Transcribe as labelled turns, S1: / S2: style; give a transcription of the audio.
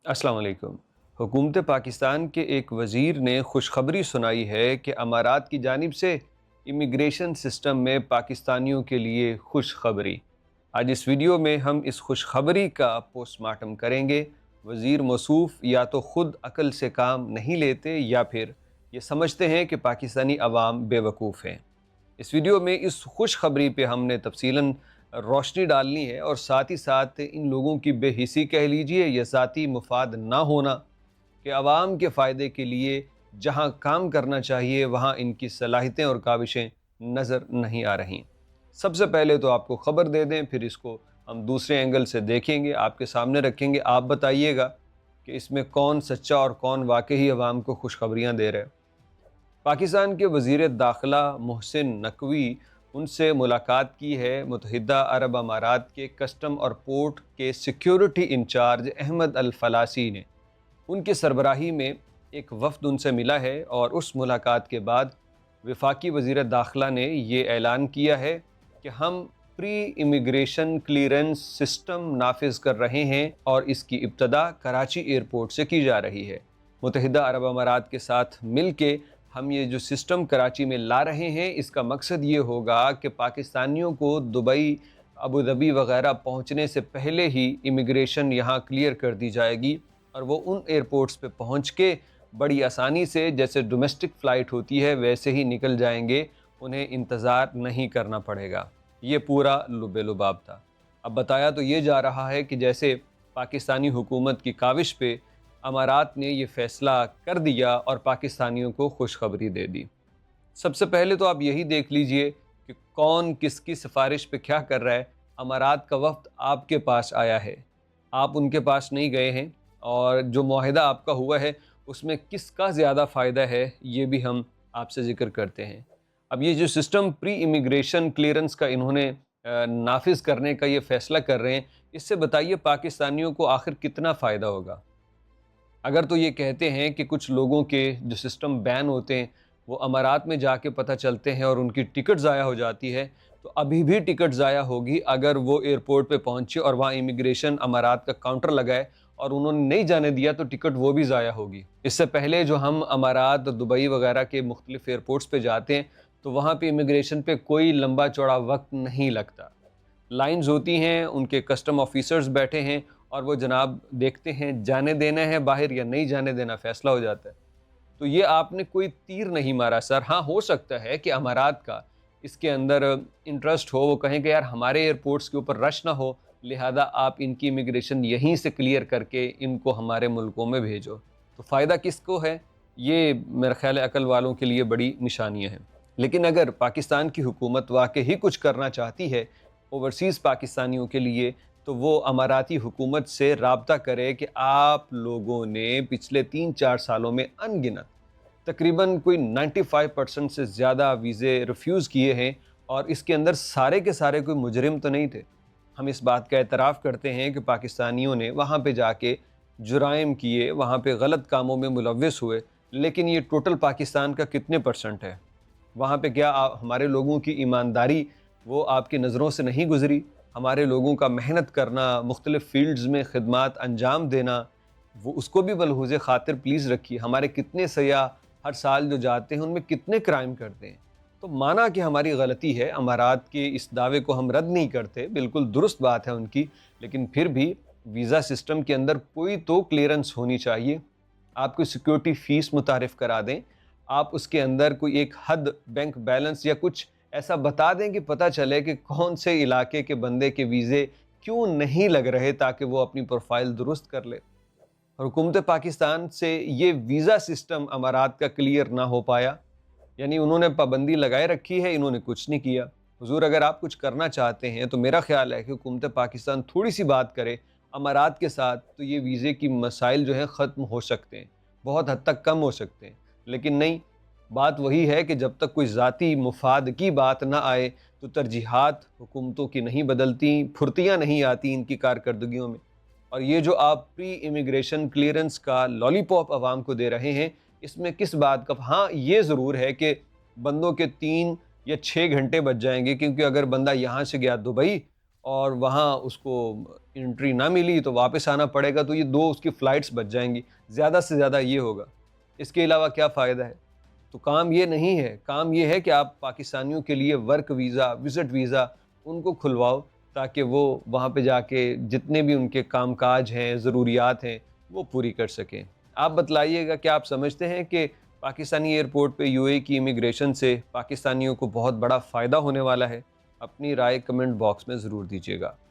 S1: अस्सलाम वालेकुम। हुकूमत पाकिस्तान के एक वज़ीर ने खुशखबरी सुनाई है कि अमारात की जानिब से इमिग्रेशन सिस्टम में पाकिस्तानियों के लिए खुशखबरी। आज इस वीडियो में हम इस खुशखबरी का पोस्टमार्टम करेंगे। वज़ीर मौसूफ़ या तो ख़ुद अक़ल से काम नहीं लेते या फिर ये समझते हैं कि पाकिस्तानी अवाम बेवकूफ़ हैं। इस वीडियो में इस खुशखबरी पे हमने तफसीलन रोशनी डालनी है और साथ ही साथ इन लोगों की बेहिसी कह लीजिए या ज़ाती मुफाद ना होना कि आवाम के फ़ायदे के लिए जहां काम करना चाहिए वहां इनकी सलाहियतें और काविशें नज़र नहीं आ रहीं। सबसे पहले तो आपको ख़बर दे दें, फिर इसको हम दूसरे एंगल से देखेंगे, आपके सामने रखेंगे। आप बताइएगा कि इसमें कौन सच्चा और कौन वाकई आवाम को खुशखबरियाँ दे रहा है। पाकिस्तान के वज़ीर दाखिला मोहसिन नकवी उनसे मुलाकात की है मुत्तहिदा अरब अमारात के कस्टम और पोर्ट के सिक्योरिटी इंचार्ज अहमद अल फलासी ने। उनकी सरबराही में एक वफ़द उनसे मिला है और उस मुलाकात के बाद वफाकी वज़ीर दाखिला ने ये ऐलान किया है कि हम प्री इमिग्रेशन क्लियरेंस सिस्टम नाफिज कर रहे हैं और इसकी इब्तदा कराची एयरपोर्ट से की जा रही है। मुत्तहिदा अरब अमारात के साथ मिल के हम ये जो सिस्टम कराची में ला रहे हैं, इसका मकसद ये होगा कि पाकिस्तानियों को दुबई, अबू धाबी वगैरह पहुंचने से पहले ही इमिग्रेशन यहाँ क्लियर कर दी जाएगी और वो उन एयरपोर्ट्स पे पहुंच के बड़ी आसानी से, जैसे डोमेस्टिक फ़्लाइट होती है वैसे ही निकल जाएंगे, उन्हें इंतज़ार नहीं करना पड़ेगा। ये पूरा लुबे-लुबाब था। अब बताया तो ये जा रहा है कि जैसे पाकिस्तानी हुकूमत की काविश पे अमारात ने ये फ़ैसला कर दिया और पाकिस्तानियों को खुशखबरी दे दी। सबसे पहले तो आप यही देख लीजिए कि कौन किसकी सिफारिश पे क्या कर रहा है। अमारात का वफ़द आपके पास आया है, आप उनके पास नहीं गए हैं, और जो मुआहिदा आपका हुआ है उसमें किसका ज़्यादा फ़ायदा है ये भी हम आपसे ज़िक्र करते हैं। अब ये जो सिस्टम प्री इमिग्रेशन क्लियरेंस का इन्होंने नाफिज करने का ये फ़ैसला कर रहे हैं, इससे बताइए पाकिस्तानियों को आखिर कितना फ़ायदा होगा। अगर तो ये कहते हैं कि कुछ लोगों के जो सिस्टम बैन होते हैं वो अमारात में जाके पता चलते हैं और उनकी टिकट ज़ाया हो जाती है, तो अभी भी टिकट ज़ाया होगी अगर वो एयरपोर्ट पे पहुंचे और वहाँ इमिग्रेशन अमारात का काउंटर लगाए और उन्होंने नहीं जाने दिया तो टिकट वो भी ज़ाया होगी। इससे पहले जो हम अमारात, दुबई वगैरह के मुख्तलिफ एयरपोर्ट्स पे जाते हैं तो वहाँ पे इमिग्रेशन पे कोई लंबा चौड़ा वक्त नहीं लगता। लाइंस होती हैं, उनके कस्टम ऑफिसर्स बैठे हैं और वो जनाब देखते हैं जाने देना है बाहर या नहीं जाने देना, फ़ैसला हो जाता है। तो ये आपने कोई तीर नहीं मारा सर। हाँ, हो सकता है कि अमारात का इसके अंदर इंटरेस्ट हो, वो कहें कि यार हमारे एयरपोर्ट्स के ऊपर रश ना हो, लिहाजा आप इनकी इमिग्रेशन यहीं से क्लियर करके इनको हमारे मुल्कों में भेजो। तो फ़ायदा किसको है? ये मेरा ख़्याल है अकल वालों के लिए बड़ी निशानियाँ हैं। लेकिन अगर पाकिस्तान की हुकूमत वाकई कुछ करना चाहती है ओवरसीज़ पाकिस्तानियों के लिए, तो वो अमाराती हुकूमत से राब्ता करे कि आप लोगों ने पिछले 3-4 सालों में अनगिनत तकरीबन कोई 95% से ज़्यादा वीज़े रिफ्यूज़ किए हैं और इसके अंदर सारे के सारे कोई मुजरिम तो नहीं थे। हम इस बात का एतराफ़ करते हैं कि पाकिस्तानियों ने वहाँ पे जाके जुराइम किए, वहाँ पे गलत कामों में मुलव्वस हुए, लेकिन ये टोटल पाकिस्तान का कितने परसेंट है? वहाँ पे क्या हमारे लोगों की ईमानदारी वो आपकी नज़रों से नहीं गुज़री? हमारे लोगों का मेहनत करना, मुख्तलिफ़ फ़ील्ड्स में खिदमात अंजाम देना, वो उसको भी मलहूज़े ख़ातिर प्लीज़ रखिए। हमारे कितने सयाह हर साल जो जाते हैं उनमें कितने क्राइम करते हैं। तो माना कि हमारी गलती है, अमारात के इस दावे को हम रद्द नहीं करते, बिल्कुल दुरुस्त बात है उनकी, लेकिन फिर भी वीज़ा सिस्टम के अंदर कोई तो क्लियरेंस होनी चाहिए। आप कोई सिक्योरिटी फ़ीस मुतारिफ़ करा दें, आप उसके अंदर कोई एक हद बैंक बैलेंस या कुछ ऐसा बता दें कि पता चले कि कौन से इलाके के बंदे के वीज़े क्यों नहीं लग रहे, ताकि वो अपनी प्रोफाइल दुरुस्त कर ले। और हुकूमत पाकिस्तान से ये वीज़ा सिस्टम अमारात का क्लियर ना हो पाया, यानी उन्होंने पाबंदी लगाए रखी है, इन्होंने कुछ नहीं किया। हुजूर, अगर आप कुछ करना चाहते हैं तो मेरा ख्याल है कि हुकूमत पाकिस्तान थोड़ी सी बात करे अमारात के साथ, तो ये वीज़े की मसाइल जो हैं ख़त्म हो सकते हैं, बहुत हद तक कम हो सकते हैं। लेकिन नहीं, बात वही है कि जब तक कोई ज़ाती मुफाद की बात ना आए तो तरजीहात हुकूमतों की नहीं बदलती, फुर्तियाँ नहीं आती इनकी कारकर्दगियों में। और ये जो आप प्री इमिग्रेशन क्लियरेंस का लॉलीपॉप आवाम को दे रहे हैं, इसमें किस बात का? हाँ, ये ज़रूर है कि बंदों के 3 या 6 घंटे बच जाएंगे, क्योंकि अगर बंदा यहाँ से गया दुबई اور وہاں اس کو انٹری نہ ملی تو واپس آنا پڑے گا، تو یہ 2 اس کی فلائٹس بچ جائیں گی، زیادہ سے زیادہ یہ ہوگا۔ اس کے علاوہ کیا فائدہ ہے؟ تو کام یہ نہیں ہے، کام یہ ہے کہ آپ پاکستانیوں کے لیے ورک ویزا، وزٹ ویزا ان کو کھلواؤ، تاکہ وہ وہاں پہ جا کے جتنے بھی ان کے کام کاج ہیں، ضروریات ہیں، وہ پوری کر سکیں۔ آپ بتلائیے گا کہ آپ سمجھتے ہیں کہ پاکستانی ایئرپورٹ پہ یو اے کی امیگریشن سے پاکستانیوں کو بہت بڑا فائدہ ہونے والا ہے؟ اپنی رائے کمنٹ باکس میں ضرور دیجیے گا۔